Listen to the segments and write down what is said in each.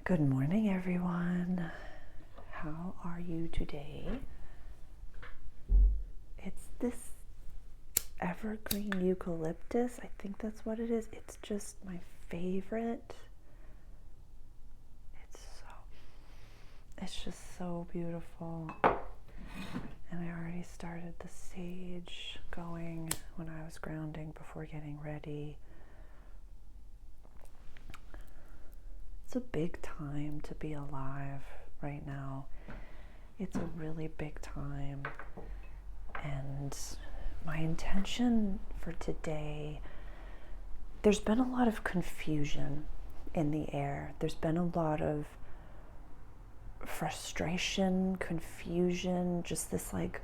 Good morning, everyone. How are you today? It's this evergreen eucalyptus. I think that's what it is. It's just my favorite. It's just so beautiful. And I already started the sage going when I was grounding before getting ready. It's a big time to be alive right now. It's a really big time. And my intention for today, there's been a lot of confusion in the air. There's been a lot of frustration, confusion, just this like,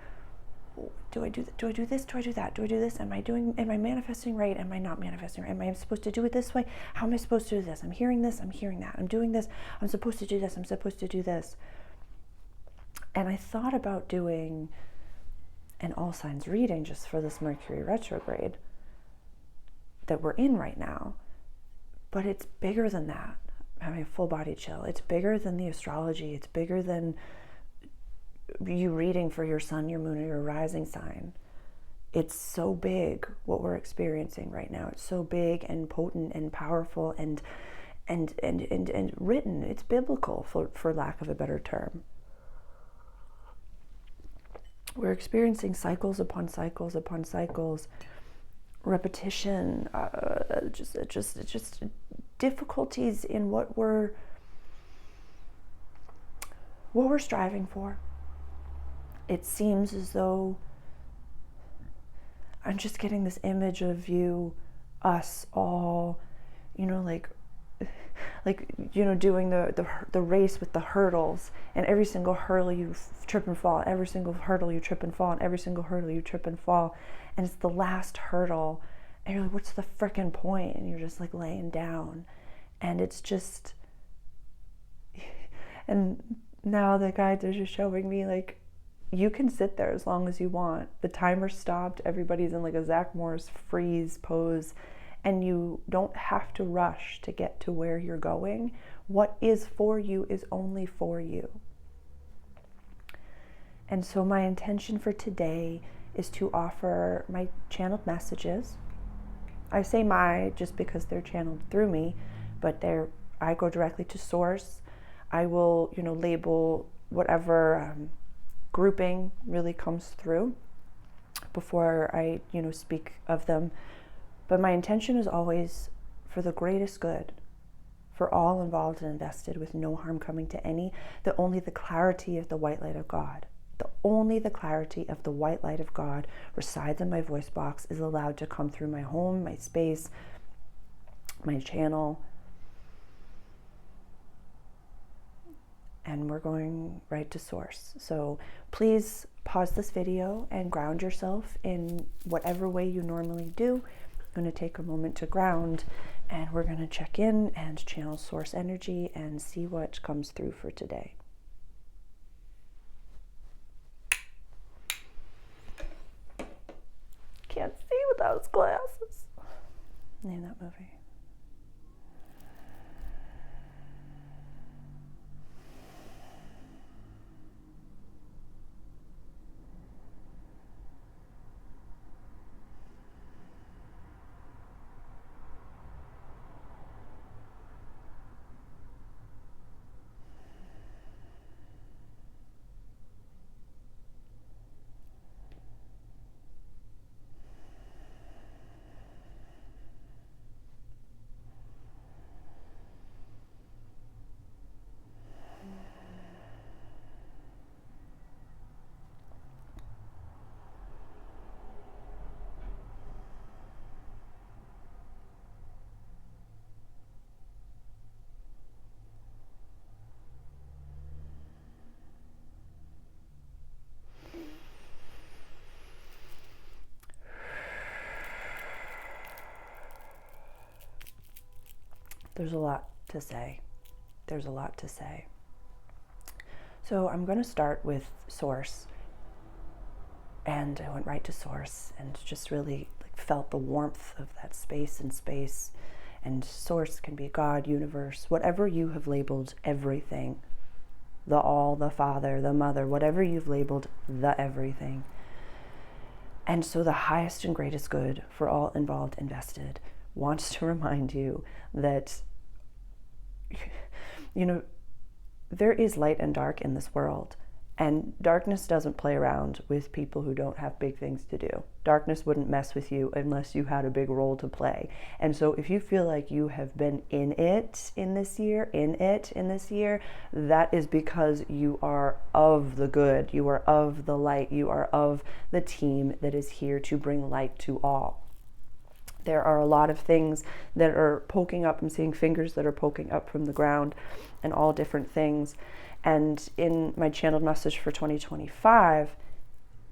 do I do this? Do I do that? Do I do this? Am I manifesting right? Am I not manifesting right? Am I supposed to do it this way? How am I supposed to do this? I'm hearing this, I'm hearing that. I'm doing this, I'm supposed to do this, I'm supposed to do this. And I thought about doing an all signs reading just for this Mercury retrograde that we're in right now. But it's bigger than that. I'm having a full body chill. It's bigger than the astrology. It's bigger than you reading for your sun, your moon, or your rising sign. It's so big what we're experiencing right now. It's so big and potent and powerful and written. It's biblical, for lack of a better term. We're experiencing cycles upon cycles upon cycles, repetition, just difficulties in what we're striving for. It seems as though I'm just getting this image of you, us all, doing the race with the hurdles, and every single hurdle you trip and fall, every single hurdle you trip and fall, and every single hurdle you trip and fall, and it's the last hurdle, and you're like, what's the frickin' point? And you're just like laying down, and it's just, and now the guides are just showing me like, you can sit there as long as you want. The timer stopped. Everybody's in like a Zach Morris freeze pose, and you don't have to rush to get to where you're going. What is for you is only for you. And so my intention for today is to offer my channeled messages. I say my just because they're channeled through me, but I go directly to source. I will, label whatever grouping really comes through before I, speak of them. But my intention is always for the greatest good, for all involved and invested, with no harm coming to any, only the clarity of the white light of God. Only the clarity of the white light of God resides in my voice box, is allowed to come through my home, my space, my channel. And we're going right to source. So please pause this video and ground yourself in whatever way you normally do. I'm going to take a moment to ground, and we're going to check in and channel source energy and see what comes through for today. Can't see without his glasses. Name that movie. There's a lot to say. So I'm going to start with source. And I went right to source and just really felt the warmth of that space and space. And source can be God, universe, whatever you have labeled everything. The all, the father, the mother, whatever you've labeled the everything. And so the highest and greatest good for all involved, invested, wants to remind you that, there is light and dark in this world. And darkness doesn't play around with people who don't have big things to do. Darkness wouldn't mess with you unless you had a big role to play. And so if you feel like you have been in it in this year, that is because you are of the good, you are of the light, you are of the team that is here to bring light to all. There are a lot of things that are poking up. I'm seeing fingers that are poking up from the ground and all different things. And in my channeled message for 2025,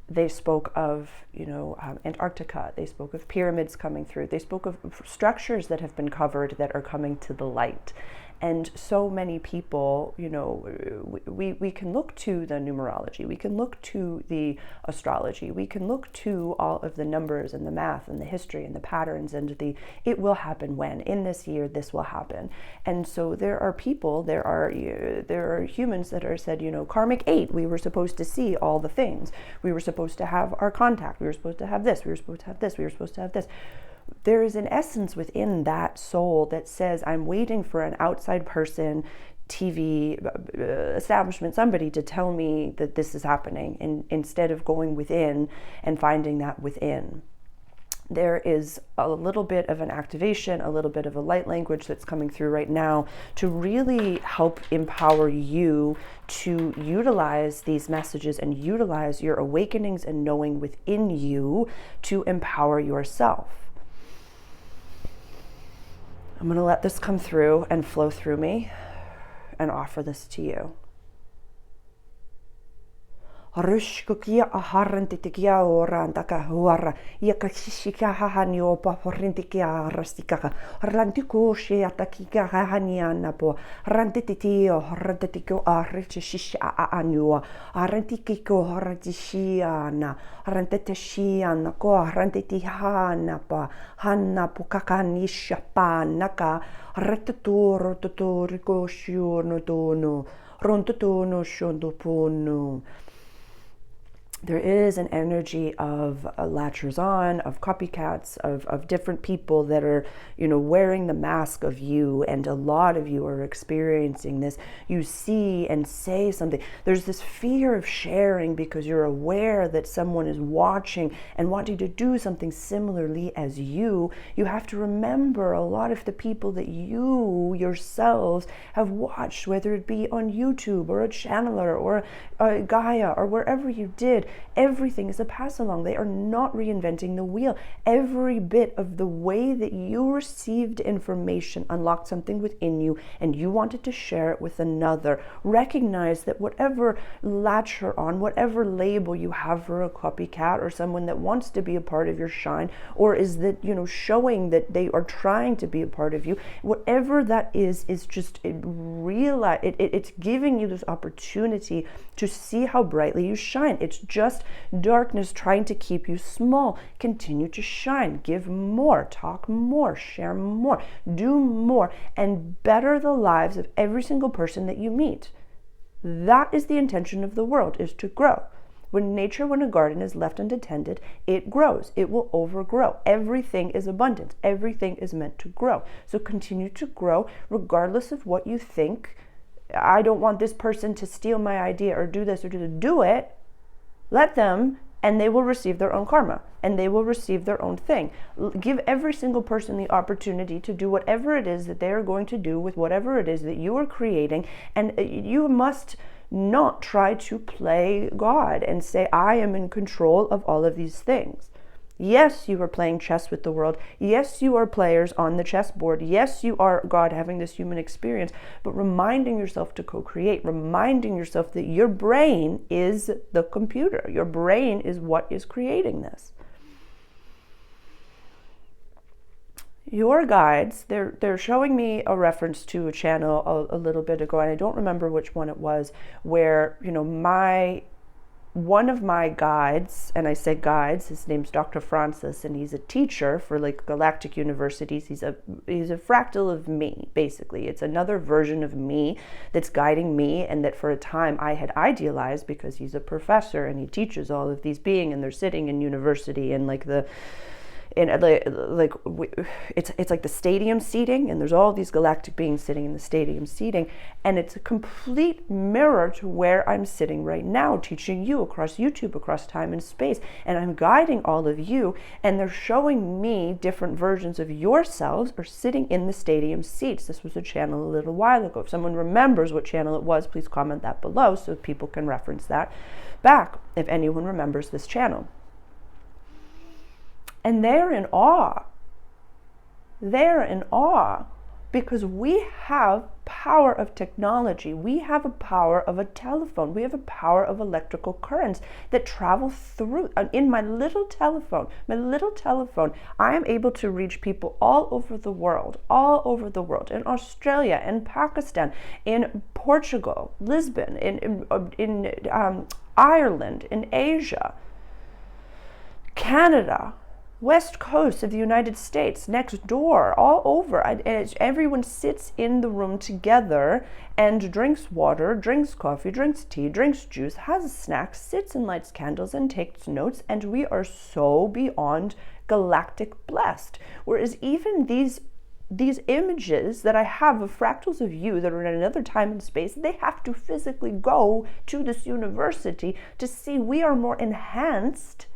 they spoke of, Antarctica. They spoke of pyramids coming through. They spoke of structures that have been covered that are coming to the light. And so many people, we can look to the numerology, we can look to the astrology, we can look to all of the numbers and the math and the history and the patterns and it will happen when, in this year, this will happen. And so there are people, there are humans that are said, karmic 8, we were supposed to see all the things. We were supposed to have our contact. We were supposed to have this. We were supposed to have this. We were supposed to have this. There is an essence within that soul that says, I'm waiting for an outside person, TV, establishment, somebody to tell me that this is happening, and instead of going within and finding that within. There is a little bit of an activation, a little bit of a light language that's coming through right now to really help empower you to utilize these messages and utilize your awakenings and knowing within you to empower yourself. I'm going to let this come through and flow through me and offer this to you. Rushkukia a harantitikia ora antaka huara yakashika hahani opa horintikia rastikaka rantiko she atakika hahaniana po rantitio rantitiko arichisha anua arantikiko haratishiana rantetishiana ko rantitihana pa hanna pukakanisha panaka retatoro totoriko shiono tono rontotono shondopono. There is an energy of latchers on, of copycats, of different people that are, wearing the mask of you, and a lot of you are experiencing this. You see and say something. There's this fear of sharing because you're aware that someone is watching and wanting to do something similarly as you. You have to remember a lot of the people that you yourselves have watched, whether it be on YouTube or a channeler or a Gaia or wherever you did. Everything is a pass along. They are not reinventing the wheel. Every bit of the way that you received information unlocked something within you, and you wanted to share it with another. Recognize that whatever latch you're on, whatever label you have for a copycat or someone that wants to be a part of your shine, or is that, showing that they are trying to be a part of you, whatever that is just realize it's giving you this opportunity to see how brightly you shine. It's just darkness trying to keep you small. Continue to shine, give more, talk more, share more, do more, and better the lives of every single person that you meet. That is the intention of the world, is to grow. When a garden is left unattended, it grows. It will overgrow. Everything is abundance. Everything is meant to grow. So continue to grow regardless of what you think. I don't want this person to steal my idea or do this or do that. Do it. Let them, and they will receive their own karma, and they will receive their own thing. Give every single person the opportunity to do whatever it is that they are going to do with whatever it is that you are creating, and you must not try to play God and say, I am in control of all of these things. Yes, you are playing chess with the world. Yes, you are players on the chessboard. Yes, you are God having this human experience, but reminding yourself to co-create, reminding yourself that your brain is the computer. Your brain is what is creating this. Your guides, they're showing me a reference to a channel a little bit ago, and I don't remember which one it was, where, my one of my guides, and I say guides, his name's Dr. Francis, and he's a teacher for like galactic universities. He's a fractal of me, basically. It's another version of me that's guiding me, and that for a time I had idealized, because he's a professor and he teaches all of these beings, and they're sitting in university and like it's like the stadium seating, and there's all these galactic beings sitting in the stadium seating, and it's a complete mirror to where I'm sitting right now, teaching you across YouTube, across time and space, and I'm guiding all of you, and they're showing me different versions of yourselves are sitting in the stadium seats. This was a channel a little while ago. If someone remembers what channel it was, please comment that below so people can reference that back if anyone remembers this channel. And they're in awe. They're in awe because we have power of technology. We have a power of a telephone. We have a power of electrical currents that travel through. In my little telephone, I am able to reach people all over the world, in Australia, in Pakistan, in Portugal, Lisbon, in Ireland, in Asia, Canada, West Coast of the United States, next door, all over. Everyone sits in the room together and drinks water, drinks coffee, drinks tea, drinks juice, has a snack, sits and lights candles and takes notes, and we are so beyond galactic blessed. Whereas even these images that I have of fractals of you that are in another time and space, they have to physically go to this university to see we are more enhanced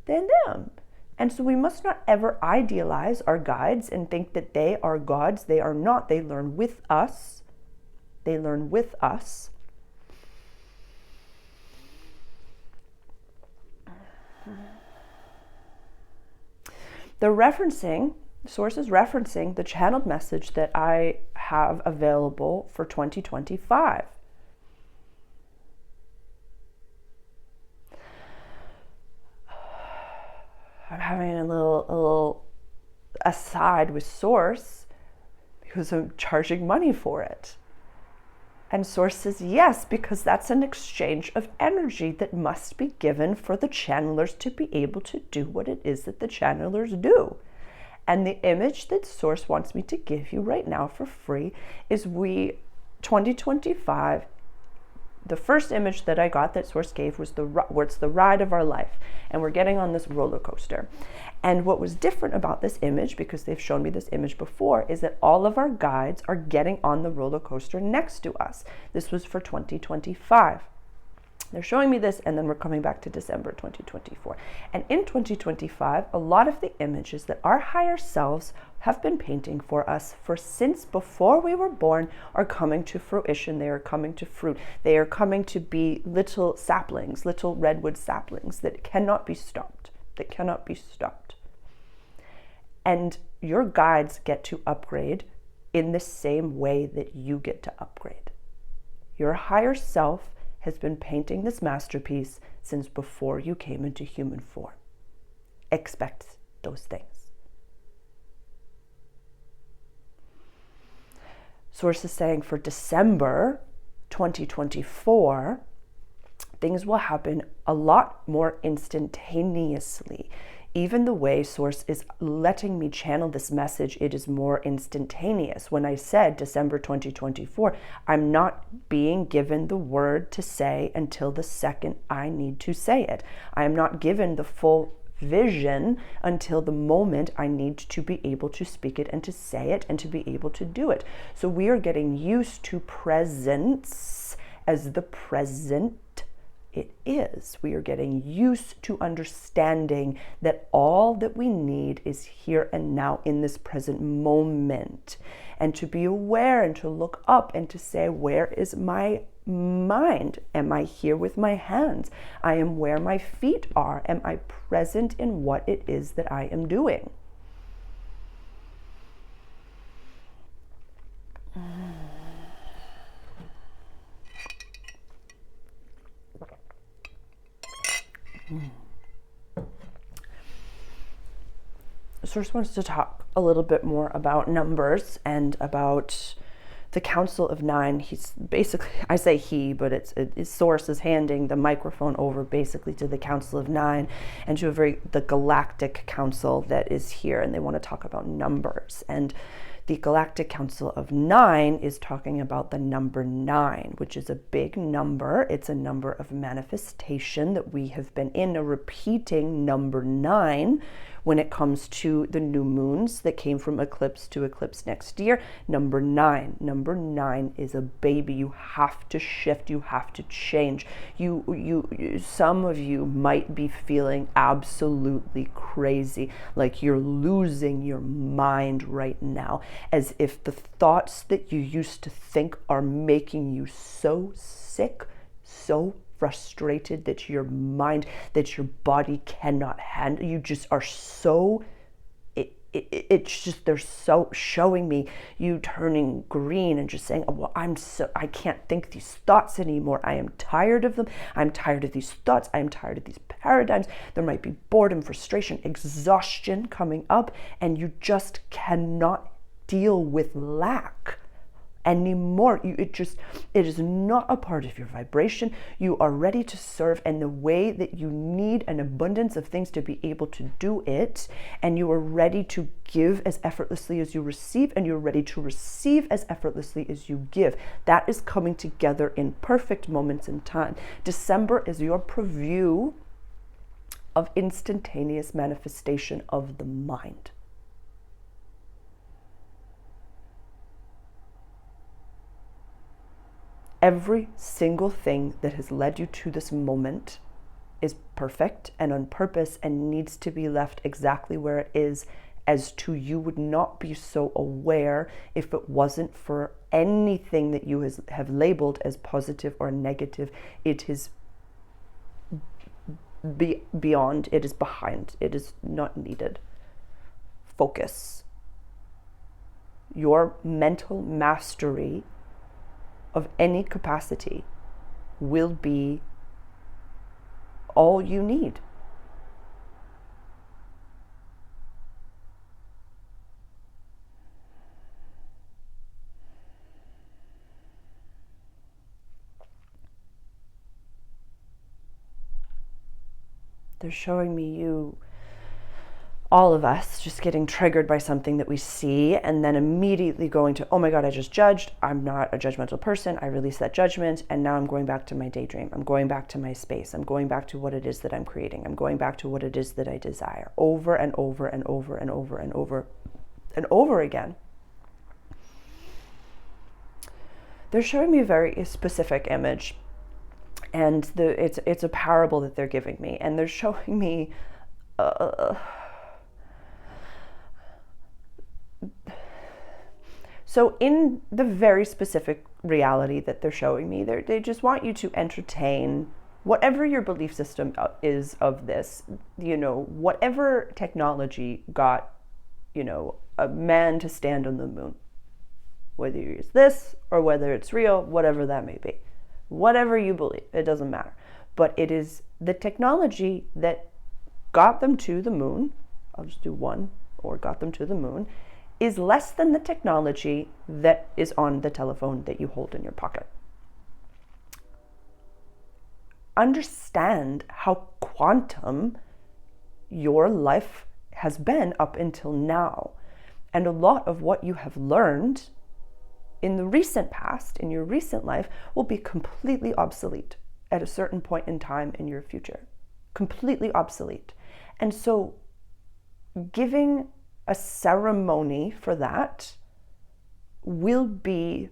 than them. And so we must not ever idealize our guides and think that they are gods. They are not. They learn with us. They learn with us. Source is referencing the channeled message that I have available for 2025. I'm having a little aside with Source because I'm charging money for it. And Source says yes, because that's an exchange of energy that must be given for the channelers to be able to do what it is that the channelers do. And the image that Source wants me to give you right now for free is 2025. The first image that I got that Source gave was where it's the ride of our life, and we're getting on this roller coaster. And what was different about this image, because they've shown me this image before, is that all of our guides are getting on the roller coaster next to us. This was for 2025. They're showing me this, and then we're coming back to December 2024. And in 2025, a lot of the images that our higher selves have been painting for us for since before we were born are coming to fruition. They are coming to fruit. They are coming to be little saplings, little redwood saplings that cannot be stopped, And your guides get to upgrade in the same way that you get to upgrade. Your higher self has been painting this masterpiece since before you came into human form. Expect those things. Source is saying for December 2024, things will happen a lot more instantaneously. Even the way Source is letting me channel this message, it is more instantaneous. When I said December 2024, I'm not being given the word to say until the second I need to say it. I am not given the full vision until the moment I need to be able to speak it and to say it and to be able to do it. So we are getting used to presence as the present it is. We are getting used to understanding that all that we need is here and now in this present moment. And to be aware and to look up and to say, where is my mind? Am I here with my hands? I am where my feet are. Am I present in what it is that I am doing? Source wants to talk a little bit more about numbers and about the Council of Nine, he's basically, I say he, but his source is handing the microphone over basically to the Council of Nine and to the galactic council that is here, and they want to talk about numbers. And the Galactic Council of Nine is talking about the number 9, which is a big number. It's a number of manifestation that we have been in, a repeating number 9 when it comes to the new moons that came from eclipse to eclipse next year. Number 9. Number 9 is a baby. You have to shift. You have to change. Some of you might be feeling absolutely crazy, like you're losing your mind right now, as if the thoughts that you used to think are making you so sick, so frustrated, that your mind, that your body cannot handle. You just are so, it's just, they're so showing me you turning green and just saying, oh, well, I can't think these thoughts anymore. I am tired of them. I'm tired of these thoughts. I'm tired of these paradigms. There might be boredom, frustration, exhaustion coming up, and you just cannot deal with lack anymore. It is not a part of your vibration. You are ready to serve, and the way that you need an abundance of things to be able to do it, and you are ready to give as effortlessly as you receive, and you're ready to receive as effortlessly as you give. That is coming together in perfect moments in time. December is your preview of instantaneous manifestation of the mind. Every single thing that has led you to this moment is perfect and on purpose and needs to be left exactly where it is, as to you would not be so aware if it wasn't for anything that you have labeled as positive or negative. It is beyond, it is behind, it is not needed. Focus. Your mental mastery of any capacity will be all you need. They're showing me all of us just getting triggered by something that we see, and then immediately going to, oh my God, I just judged. I'm not a judgmental person. I release that judgment, and now I'm going back to my daydream. I'm going back to my space. I'm going back to what it is that I'm creating. I'm going back to what it is that I desire, over and over and over and over and over and over again. They're showing me a very specific image, and it's a parable that they're giving me, and they're showing me so in the very specific reality that they're showing me, they just want you to entertain whatever your belief system is of this, whatever technology got, a man to stand on the moon, whether you use this or whether it's real, whatever that may be, whatever you believe, it doesn't matter. But it is the technology that got them to the moon. I'll just do one, or got them to the moon, is less than the technology that is on the telephone that you hold in your pocket. Understand how quantum your life has been up until now. And a lot of what you have learned in the recent past, in your recent life, will be completely obsolete at a certain point in time in your future. Completely obsolete. And so giving a ceremony for that will be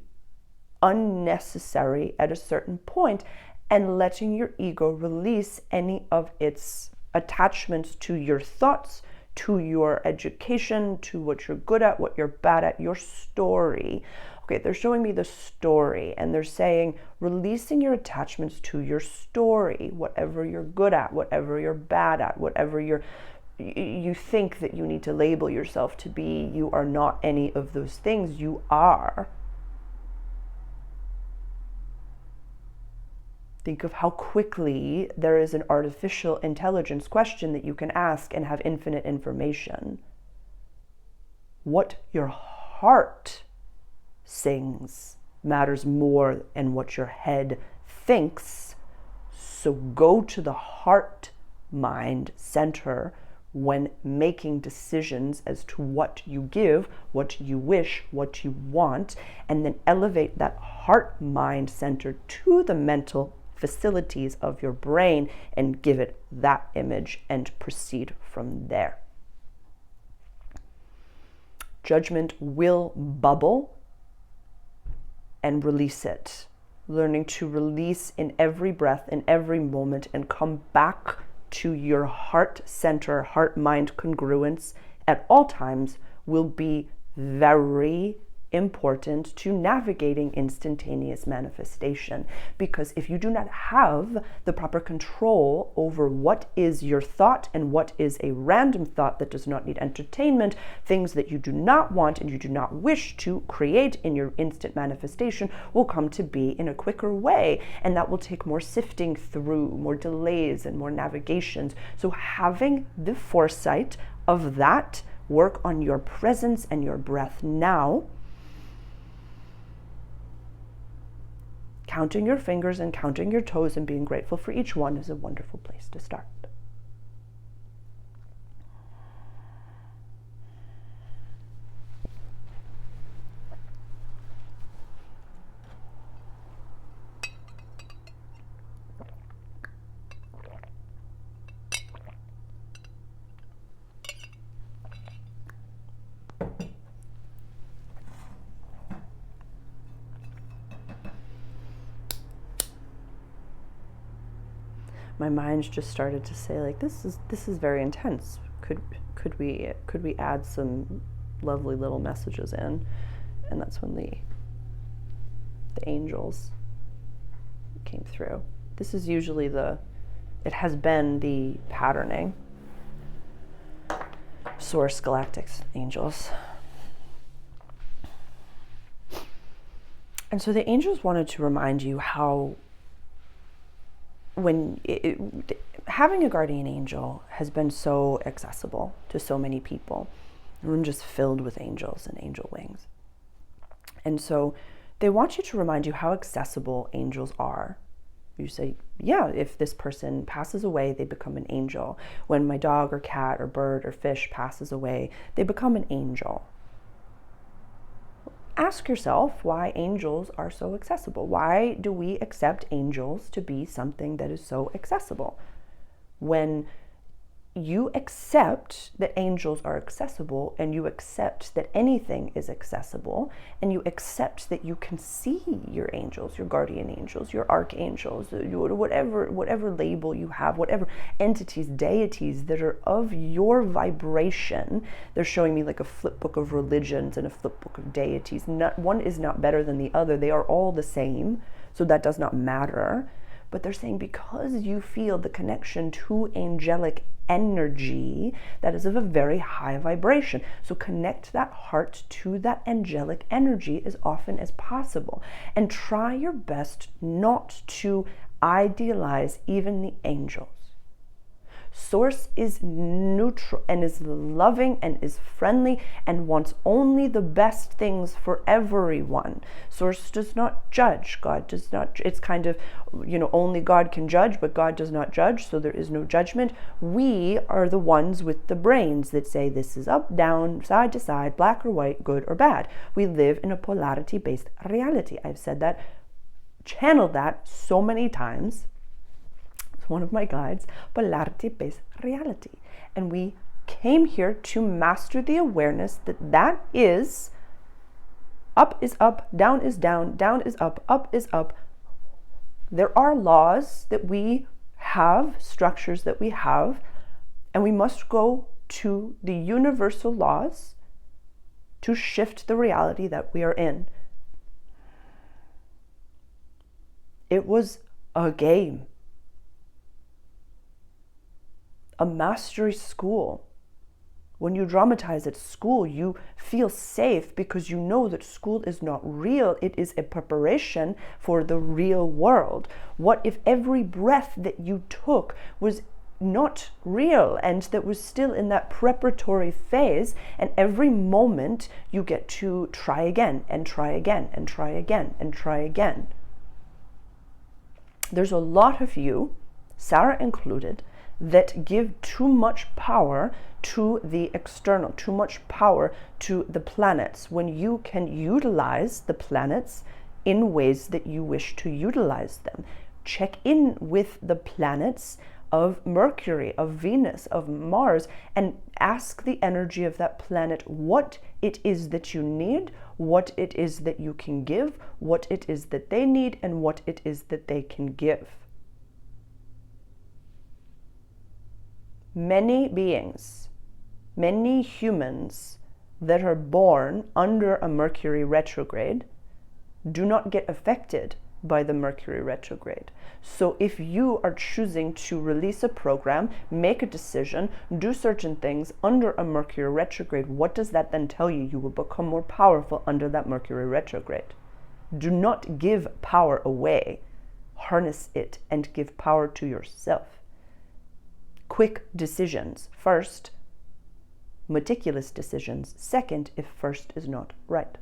unnecessary at a certain point, and letting your ego release any of its attachments to your thoughts, to your education, to what you're good at, what you're bad at, your story. Okay, they're showing me the story, and they're saying releasing your attachments to your story, whatever you're good at, whatever you're bad at, whatever you think that you need to label yourself to be. You are not any of those things. You are. Think of how quickly there is an artificial intelligence question that you can ask and have infinite information. What your heart sings, matters more than what your head thinks. So go to the heart mind center when making decisions as to what you give, what you wish, what you want, and then elevate that heart mind center to the mental facilities of your brain and give it that image and proceed from there. Judgment will bubble, and release it. Learning to release in every breath, in every moment, and come back to your heart center, heart mind congruence at all times will be very important to navigating instantaneous manifestation. Because if you do not have the proper control over what is your thought and what is a random thought that does not need entertainment, things that you do not want and you do not wish to create in your instant manifestation will come to be in a quicker way, and that will take more sifting through, more delays and more navigations. So having the foresight of that, work on your presence and your breath now. Counting your fingers and counting your toes and being grateful for each one is a wonderful place to start. My mind's just started to say, like, this is very intense. Could we add some lovely little messages in? And that's when the angels came through. This is usually it has been the patterning. Source, galactics, angels. And so the angels wanted to remind you how having a guardian angel has been so accessible to so many people. Everyone's just filled with angels and angel wings. And so they want you to remind you how accessible angels are. You say, yeah, if this person passes away, they become an angel. When my dog or cat or bird or fish passes away, they become an angel. Ask yourself why angels are so accessible. Why do we accept angels to be something that is so accessible? When you accept that angels are accessible, and you accept that anything is accessible, and you accept that you can see your angels, your guardian angels, your archangels, whatever label you have, whatever entities, deities that are of your vibration. They're showing me like a flip book of religions and a flip book of deities. One is not better than the other. They are all the same, so that does not matter. But they're saying because you feel the connection to angelic energy, that is of a very high vibration. So connect that heart to that angelic energy as often as possible. And try your best not to idealize even the angels. Source is neutral and is loving and is friendly and wants only the best things for everyone. Source does not judge. God does not. It's kind of, only God can judge, but God does not judge, so there is no judgment. We are the ones with the brains that say this is up, down, side to side, black or white, good or bad. We live in a polarity-based reality. I've said that, channeled that so many times. One of my guides, polarity-based reality. And we came here to master the awareness that is up is up, down is down, down is up is up. There are laws that we have, structures that we have, and we must go to the universal laws to shift the reality that we are in. It was a game. A mastery school. When you dramatize at school, you feel safe because you know that school is not real. It is a preparation for the real world. What if every breath that you took was not real and that was still in that preparatory phase, and every moment you get to try again and try again and try again and try again. There's a lot of you, Sarah included, that give too much power to the external, too much power to the planets, when you can utilize the planets in ways that you wish to utilize them. Check in with the planets of Mercury, of Venus, of Mars, and ask the energy of that planet what it is that you need, what it is that you can give, what it is that they need, and what it is that they can give. Many beings, many humans that are born under a Mercury retrograde do not get affected by the Mercury retrograde. So if you are choosing to release a program, make a decision, do certain things under a Mercury retrograde, what does that then tell you? You will become more powerful under that Mercury retrograde. Do not give power away. Harness it and give power to yourself. Quick decisions first, meticulous decisions second, if first is not right.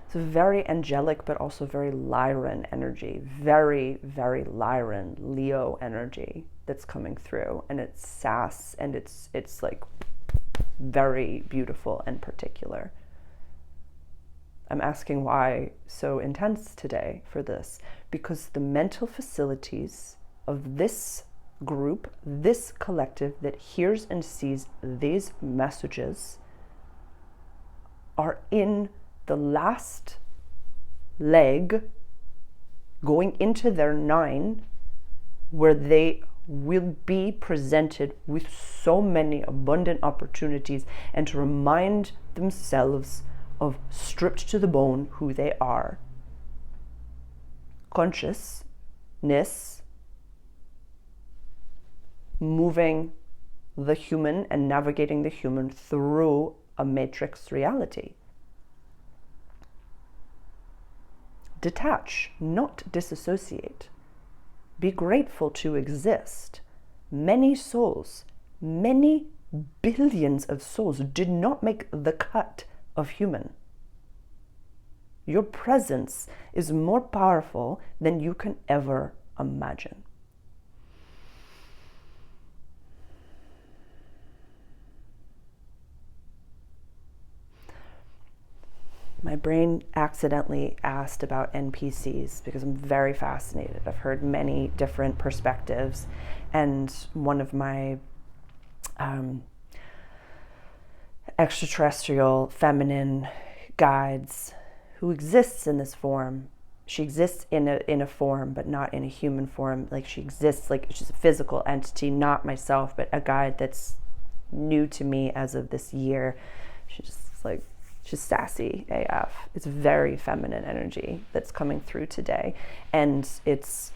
It's very angelic, but also very Lyran energy, very, very Lyran, Leo energy that's coming through, and it's sass, and it's like very beautiful and particular. I'm asking why so intense today for this, because the mental facilities of this group, this collective that hears and sees these messages, are in the last leg, going into their 9, where they will be presented with so many abundant opportunities, and to remind themselves of, stripped to the bone, who they are. Consciousness, moving the human and navigating the human through a matrix reality. Detach, not disassociate. Be grateful to exist. Many souls, many billions of souls did not make the cut of human. Your presence is more powerful than you can ever imagine. My brain accidentally asked about NPCs because I'm very fascinated. I've heard many different perspectives, and one of my extraterrestrial feminine guides, who exists in this form, she exists in a form, but not in a human form. Like, she exists, like, she's a physical entity, not myself, but a guide that's new to me as of this year. She's sassy AF. It's very feminine energy that's coming through today. And it's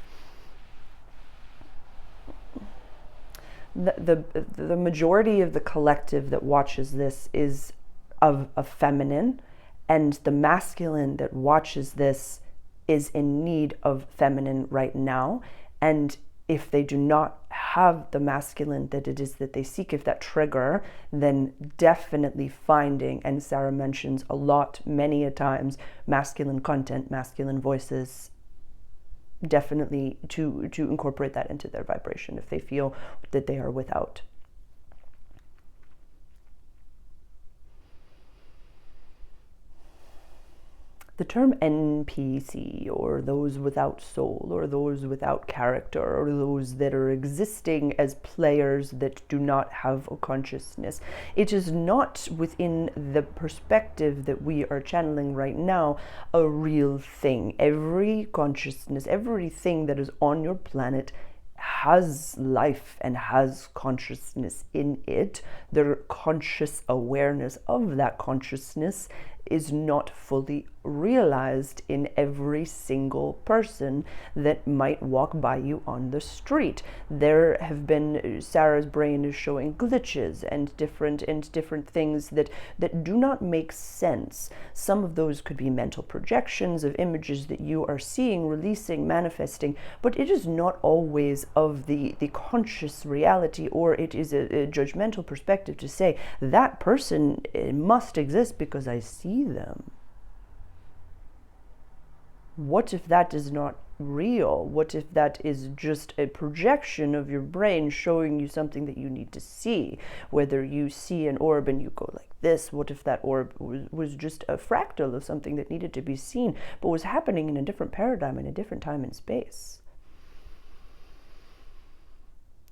the majority of the collective that watches this is of feminine, and the masculine that watches this is in need of feminine right now. And if they do not have the masculine that it is that they seek, if that trigger, then definitely finding, and Sarah mentions a lot, many a times, masculine content, masculine voices, definitely to incorporate that into their vibration if they feel that they are without. The term NPC, or those without soul, or those without character, or those that are existing as players that do not have a consciousness, it is not, within the perspective that we are channeling right now, a real thing. Every consciousness, everything that is on your planet has life and has consciousness in it. Their conscious awareness of that consciousness is not fully realized in every single person that might walk by you on the street. There have been, Sarah's brain is showing glitches and different things that do not make sense. Some of those could be mental projections of images that you are seeing, releasing, manifesting, but it is not always of the conscious reality, or it is a judgmental perspective to say that person must exist because I see them. What if that is not real? What if that is just a projection of your brain showing you something that you need to see? Whether you see an orb and you go like this, what if that orb was just a fractal of something that needed to be seen, but was happening in a different paradigm, in a different time and space?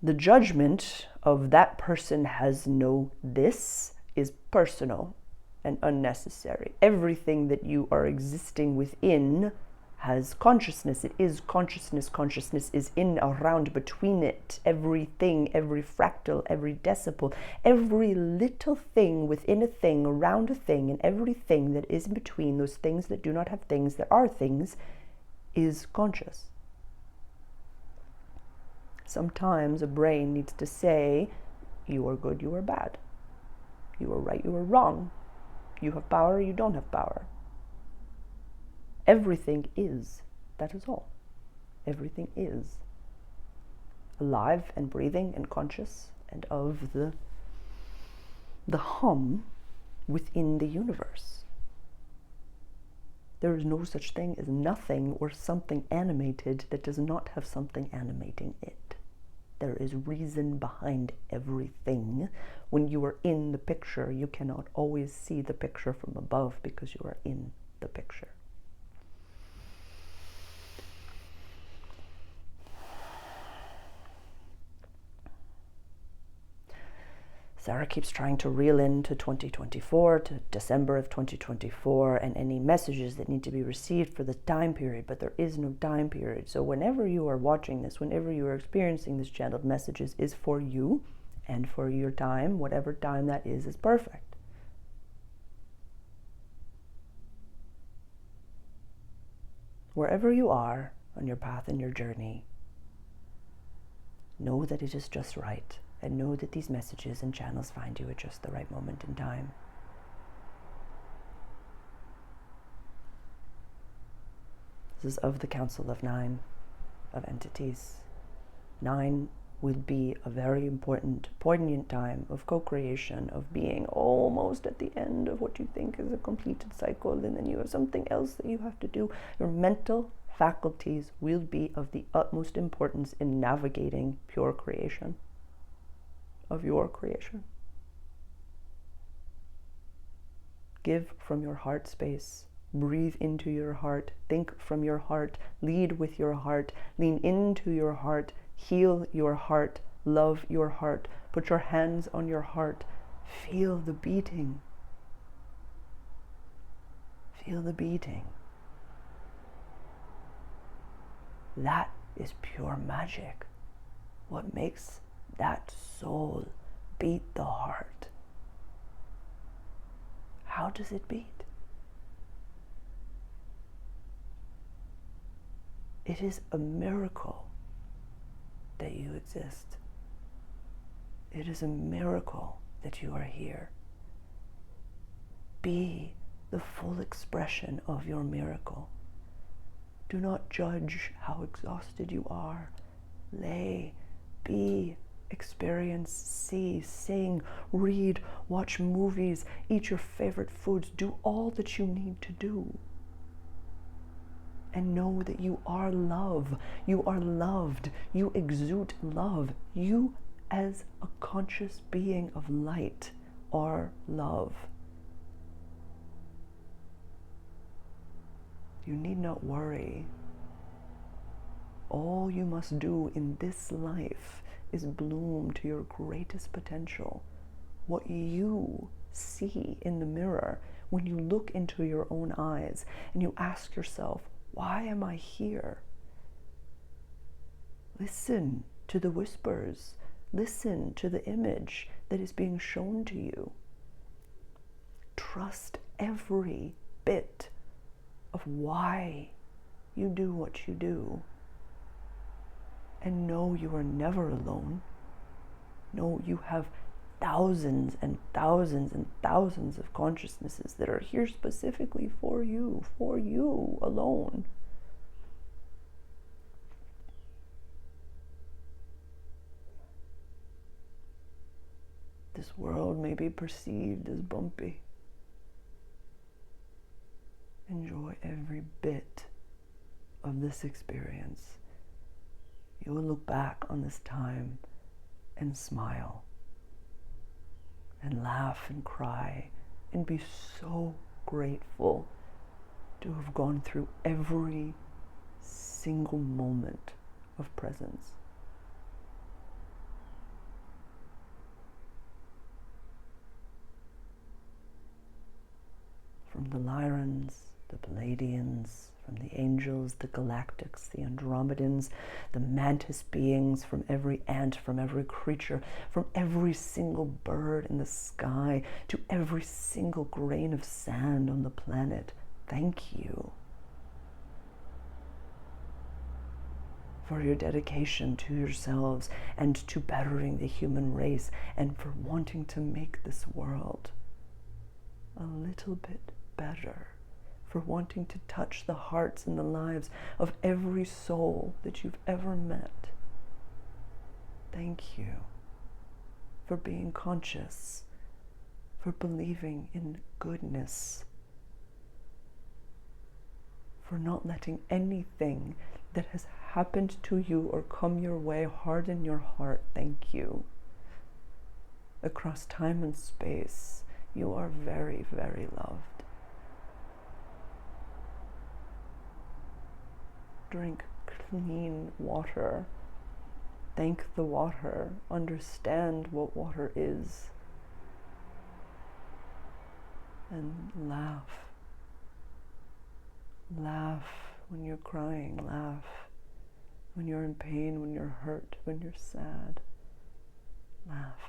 The judgment of that person has no this is personal and unnecessary. Everything that you are existing within has consciousness. It is consciousness. Consciousness is in, around, between it. Everything, every fractal, every decibel, every little thing within a thing, around a thing, and everything that is in between, those things that do not have things that are things, is conscious. Sometimes a brain needs to say, you are good, you are bad. You are right, you are wrong. You have power, you don't have power. Everything is. That is all. Everything is alive and breathing and conscious and of the hum within the universe. There is no such thing as nothing or something animated that does not have something animating it. There is reason behind everything. When you are in the picture, you cannot always see the picture from above because you are in the picture. Sarah keeps trying to reel into 2024, to December of 2024, and any messages that need to be received for the time period, but there is no time period. So whenever you are watching this, whenever you are experiencing this channeled messages, is for you and for your time, whatever time that is perfect. Wherever you are on your path and your journey, know that it is just right. And know that these messages and channels find you at just the right moment in time. This is of the Council of 9 of entities. 9 will be a very important, poignant time of co-creation, of being almost at the end of what you think is a completed cycle, and then you have something else that you have to do. Your mental faculties will be of the utmost importance in navigating pure creation. Of your creation. Give from your heart space. Breathe into your heart. Think from your heart. Lead with your heart. Lean into your heart. Heal your heart. Love your heart. Put your hands on your heart. Feel the beating. Feel the beating. That is pure magic. What makes that soul beat the heart? How does it beat? It is a miracle that you exist. It is a miracle that you are here. Be the full expression of your miracle. Do not judge how exhausted you are. Lay, be, experience, see, sing, read, watch movies, eat your favorite foods, do all that you need to do. And know that you are love. You are loved. You exude love. You, as a conscious being of light, are love. You need not worry. All you must do in this life is bloom to your greatest potential. What you see in the mirror when you look into your own eyes and you ask yourself, why am I here? Listen to the whispers. Listen to the image that is being shown to you. Trust every bit of why you do what you do. And no, you are never alone. No, you have thousands and thousands and thousands of consciousnesses that are here specifically for you alone. This world may be perceived as bumpy. Enjoy every bit of this experience. You will look back on this time and smile and laugh and cry and be so grateful to have gone through every single moment of presence. From the Lyrans, the Palladians, from the angels, the galactics, the Andromedans, the mantis beings, from every ant, from every creature, from every single bird in the sky, to every single grain of sand on the planet. Thank you for your dedication to yourselves and to bettering the human race, and for wanting to make this world a little bit better, for wanting to touch the hearts and the lives of every soul that you've ever met. Thank you for being conscious, for believing in goodness, for not letting anything that has happened to you or come your way harden your heart. Thank you. Across time and space, you are very, very loved. Drink clean water. Thank the water. Understand what water is. And laugh. Laugh when you're crying. Laugh when you're in pain, when you're hurt, when you're sad. Laugh.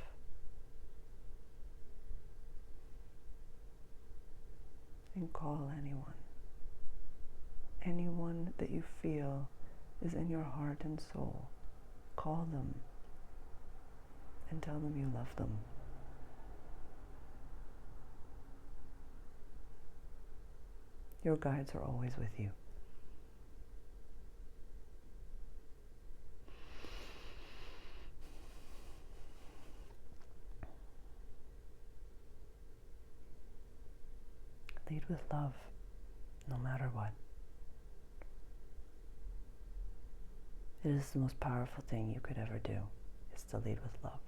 And call anyone. Anyone that you feel is in your heart and soul. Call them and tell them you love them. Your guides are always with you. Lead with love, no matter what. It is the most powerful thing you could ever do, is to lead with love.